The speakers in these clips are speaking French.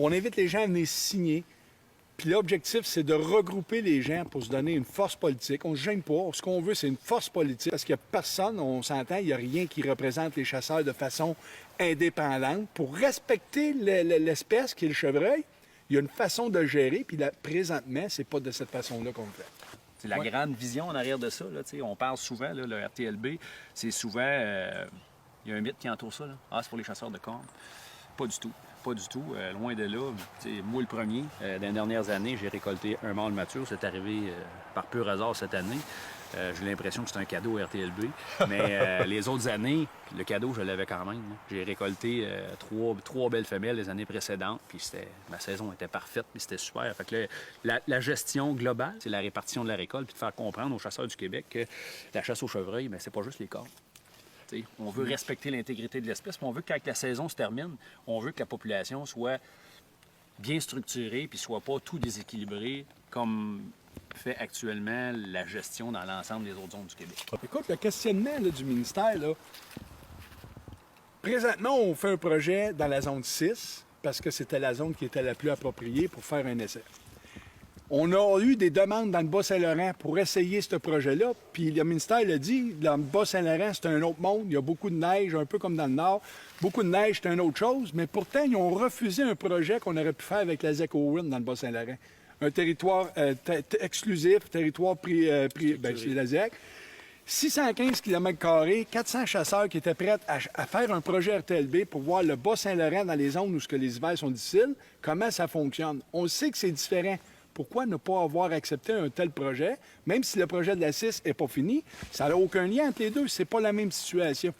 On invite les gens à venir signer. Puis l'objectif, c'est de regrouper les gens pour se donner une force politique. On ne se gêne pas. Ce qu'on veut, c'est une force politique. Parce qu'il n'y a personne, on s'entend, il n'y a rien qui représente les chasseurs de façon indépendante. Pour respecter l'espèce qui est le chevreuil, il y a une façon de gérer. Puis là, présentement, c'est pas de cette façon-là qu'on le fait. C'est la grande vision en arrière de ça. Là, on parle souvent, là, le RTLB, c'est souvent... il y a un mythe qui entoure ça. Là. Ah, c'est pour les chasseurs de cornes. Pas du tout. Pas du tout. Loin de là. Moi, le premier, dans les dernières années, j'ai récolté un mâle mature. C'est arrivé par pur hasard cette année. J'ai l'impression que c'est un cadeau RTLB. Mais les autres années, le cadeau, je l'avais quand même. Là. J'ai récolté trois belles femelles les années précédentes. Puis ma saison était parfaite, puis c'était super. Fait que la gestion globale, c'est la répartition de la récolte, puis de faire comprendre aux chasseurs du Québec que la chasse au chevreuil, bien, c'est pas juste les cornes. On veut respecter l'intégrité de l'espèce, puis on veut que quand la saison se termine, on veut que la population soit bien structurée puis soit pas tout déséquilibrée comme fait actuellement la gestion dans l'ensemble des autres zones du Québec. Écoute, le questionnement là, du ministère, là, présentement, on fait un projet dans la zone 6 parce que c'était la zone qui était la plus appropriée pour faire un essai. On a eu des demandes dans le Bas-Saint-Laurent pour essayer ce projet-là, puis le ministère l'a dit, dans le Bas-Saint-Laurent, c'est un autre monde, il y a beaucoup de neige, un peu comme dans le Nord. Beaucoup de neige, c'est une autre chose, mais pourtant, ils ont refusé un projet qu'on aurait pu faire avec la ZEC-Owin dans le Bas-Saint-Laurent. Un territoire exclusif, territoire c'est la ZEC. 615 km², 400 chasseurs qui étaient prêts à faire un projet RTLB pour voir le Bas-Saint-Laurent dans les zones où les hivers sont difficiles, comment ça fonctionne. On sait que c'est différent. Pourquoi ne pas avoir accepté un tel projet, même si le projet de la 6 n'est pas fini? Ça n'a aucun lien entre les deux, c'est pas la même situation.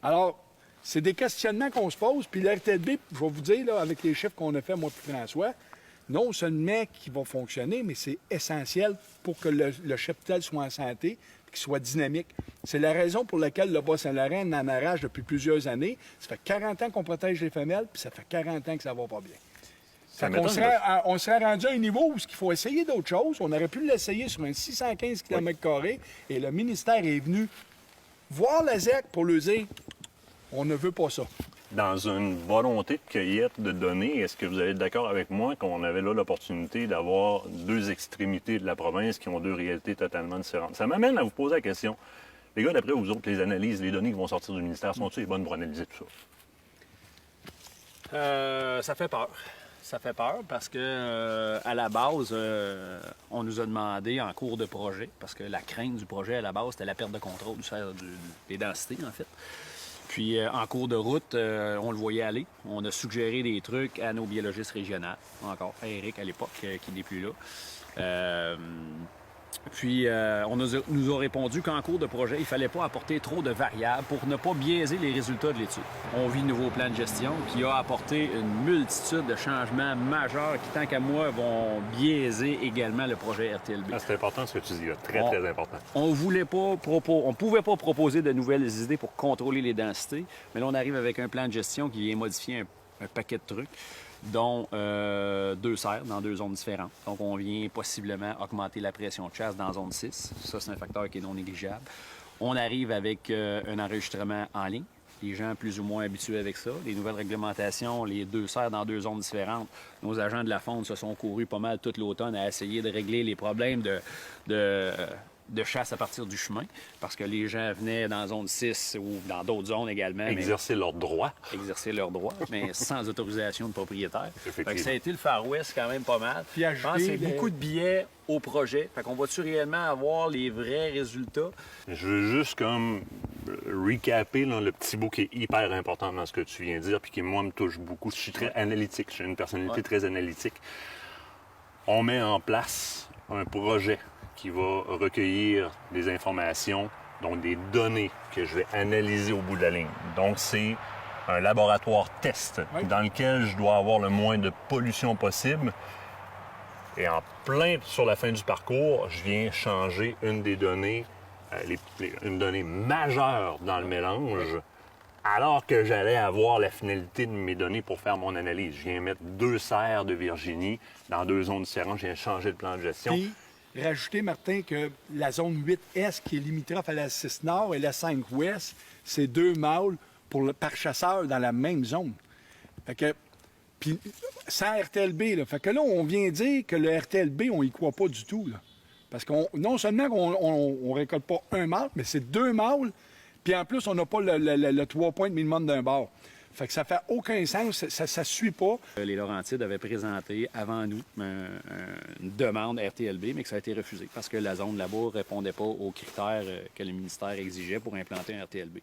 Alors, c'est des questionnements qu'on se pose, puis l'RTLB, je vais vous dire, là, avec les chiffres qu'on a fait, moi et François, non seulement qu'il va fonctionner, mais c'est essentiel pour que le cheptel soit en santé et qu'il soit dynamique. C'est la raison pour laquelle le Bas-Saint-Laurent en arrache depuis plusieurs années. Ça fait 40 ans qu'on protège les femelles, puis ça fait 40 ans que ça va pas bien. On serait rendu à un niveau où il faut essayer d'autres choses. On aurait pu l'essayer sur un 615 km² et le ministère est venu voir la ZEC pour lui dire on ne veut pas ça. Dans une volonté de cueillette de données, est-ce que vous allez être d'accord avec moi qu'on avait là l'opportunité d'avoir deux extrémités de la province qui ont deux réalités totalement différentes? Ça m'amène à vous poser la question. Les gars, d'après vous autres, les analyses, les données qui vont sortir du ministère, sont-elles les bonnes pour analyser tout ça? Ça fait peur. Ça fait peur parce que à la base, on nous a demandé en cours de projet, parce que la crainte du projet à la base, c'était la perte de contrôle des densités, en fait. Puis en cours de route, on le voyait aller. On a suggéré des trucs à nos biologistes régionaux, encore à Eric à l'époque, qui n'est plus là. Puis, on nous a répondu qu'en cours de projet, il ne fallait pas apporter trop de variables pour ne pas biaiser les résultats de l'étude. On vit le nouveau plan de gestion qui a apporté une multitude de changements majeurs qui, tant qu'à moi, vont biaiser également le projet RTLB. Ah, c'est important ce que tu dis là, très important. On pouvait pas proposer de nouvelles idées pour contrôler les densités, mais là, on arrive avec un plan de gestion qui vient modifier un paquet de trucs, dont 2 serres dans 2 zones différentes. Donc, on vient possiblement augmenter la pression de chasse dans zone 6. Ça, c'est un facteur qui est non négligeable. On arrive avec un enregistrement en ligne. Les gens plus ou moins habitués avec ça. Les nouvelles réglementations, les 2 serres dans 2 zones différentes. Nos agents de la faune se sont courus pas mal tout l'automne à essayer de régler les problèmes de chasse à partir du chemin, parce que les gens venaient dans la zone 6 ou dans d'autres zones également. Exercer leurs droits. Exercer leurs droits, mais sans autorisation de propriétaire. Fait que ça a été le Far West quand même pas mal. Puis je pense que c'est beaucoup de billets au projet. Fait qu'on va-tu réellement avoir les vrais résultats? Je veux juste comme recapper là, le petit bout qui est hyper important dans ce que tu viens de dire, puis qui, moi, me touche beaucoup. Je suis très analytique. J'ai une personnalité très analytique. On met en place un projet qui va recueillir des informations, donc des données que je vais analyser au bout de la ligne. Donc, c'est un laboratoire test dans lequel je dois avoir le moins de pollution possible. Et en plein sur la fin du parcours, je viens changer une des données, une donnée majeure dans le mélange, alors que j'allais avoir la finalité de mes données pour faire mon analyse. Je viens mettre 2 serres de Virginie dans 2 zones différentes, je viens changer le plan de gestion. Rajouter, Martin, que la zone 8S, qui est limitrophe à la 6 Nord et la 5 Ouest, c'est 2 mâles par chasseur dans la même zone. Fait que Puis sans RTLB, là. Fait que là, on vient dire que le RTLB, on y croit pas du tout, là. Parce qu'on non seulement on récolte pas un mâle, mais c'est 2 mâles, puis en plus, on n'a pas le 3 points de minimum d'un bord. Fait que ça fait aucun sens, ça suit pas. Les Laurentides avaient présenté avant nous une demande RTLB, mais que ça a été refusé parce que la zone là-bas ne répondait pas aux critères que le ministère exigeait pour implanter un RTLB.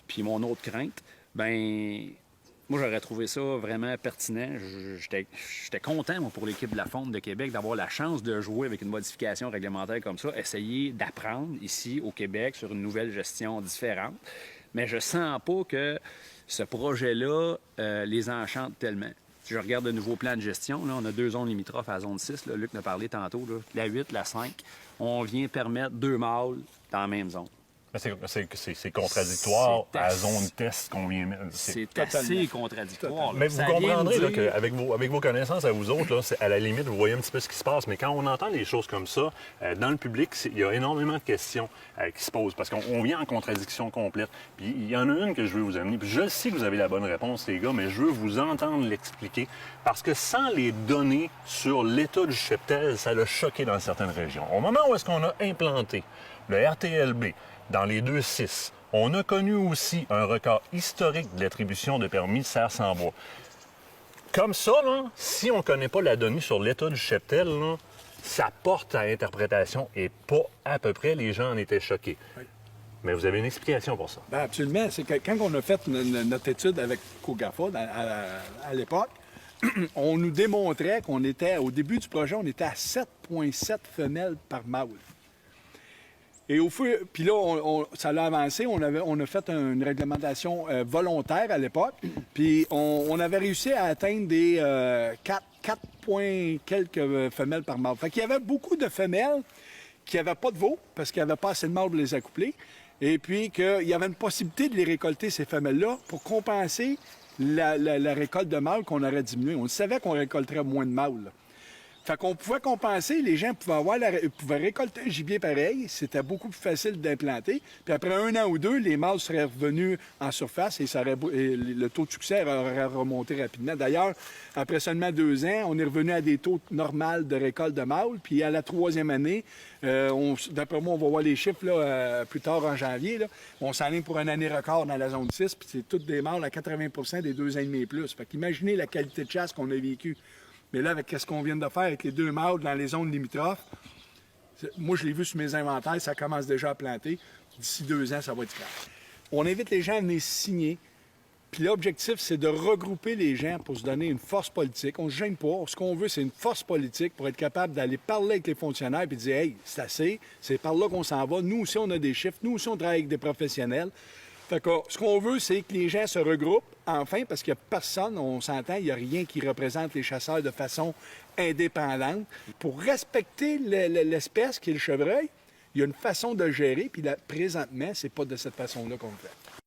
Puis mon autre crainte, moi, j'aurais trouvé ça vraiment pertinent. J'étais content, moi, pour l'équipe de la Faune de Québec d'avoir la chance de jouer avec une modification réglementaire comme ça, essayer d'apprendre ici au Québec sur une nouvelle gestion différente. Mais je sens pas que ce projet-là les enchante tellement. Si je regarde le nouveau plan de gestion, là, on a 2 zones limitrophes à la zone 6. Là, Luc en a parlé tantôt. Là, la 8, la 5. On vient permettre 2 mâles dans la même zone. C'est contradictoire à la zone test qu'on vient mettre. C'est assez contradictoire. Mais vous comprendrez là, qu'avec vos connaissances à vous autres, là, à la limite, vous voyez un petit peu ce qui se passe. Mais quand on entend des choses comme ça, dans le public, il y a énormément de questions qui se posent parce qu'on vient en contradiction complète. Puis il y en a une que je veux vous amener. Puis je sais que vous avez la bonne réponse, les gars, mais je veux vous entendre l'expliquer. Parce que sans les données sur l'état du cheptel, ça l'a choqué dans certaines régions. Au moment où est-ce qu'on a implanté le RTLB, dans les 2-6, on a connu aussi un record historique de l'attribution de permis de serre sans bois. Comme ça, là, si on ne connaît pas la donnée sur l'état du cheptel, là, ça porte à interprétation et pas à peu près les gens en étaient choqués. Oui. Mais vous avez une explication pour ça? Bien, absolument. C'est que quand on a fait notre étude avec Cogafa à l'époque, on nous démontrait qu'on était, au début du projet, on était à 7,7 femelles par mâle. Et au feu, puis là, ça a avancé. On a fait une réglementation volontaire à l'époque. Puis on avait réussi à atteindre des 4 points quelques femelles par mâle. Fait qu'il y avait beaucoup de femelles qui n'avaient pas de veaux parce qu'il n'y avait pas assez de mâles pour les accoupler. Et puis qu'il y avait une possibilité de les récolter, ces femelles-là, pour compenser la récolte de mâles qu'on aurait diminué. On savait qu'on récolterait moins de mâles, là. Fait qu'on pouvait compenser, les gens pouvaient récolter un gibier pareil, c'était beaucoup plus facile d'implanter. Puis après 1 an ou 2, les mâles seraient revenus en surface et le taux de succès aurait remonté rapidement. D'ailleurs, après seulement 2 ans, on est revenu à des taux normaux de récolte de mâles. Puis à la 3e année, d'après moi, on va voir les chiffres là, plus tard en janvier. Là, on s'enligne pour une année record dans la zone 6, puis c'est tous des mâles à 80 des 2 ans et demi et plus. Fait qu'imaginez la qualité de chasse qu'on a vécue. Mais là, avec ce qu'on vient de faire avec les 2 mâles dans les zones limitrophes, moi, je l'ai vu sur mes inventaires, ça commence déjà à planter. D'ici 2 ans, ça va être clair. On invite les gens à venir signer. Puis l'objectif, c'est de regrouper les gens pour se donner une force politique. On ne se gêne pas. Ce qu'on veut, c'est une force politique pour être capable d'aller parler avec les fonctionnaires et dire « Hey, c'est assez, c'est par là qu'on s'en va. Nous aussi, on a des chiffres. Nous aussi, on travaille avec des professionnels. » Fait que, ce qu'on veut, c'est que les gens se regroupent, enfin, parce qu'il n'y a personne, on s'entend, il n'y a rien qui représente les chasseurs de façon indépendante. Pour respecter l'espèce qui est le chevreuil, il y a une façon de le gérer, puis là, présentement, c'est pas de cette façon-là qu'on le fait.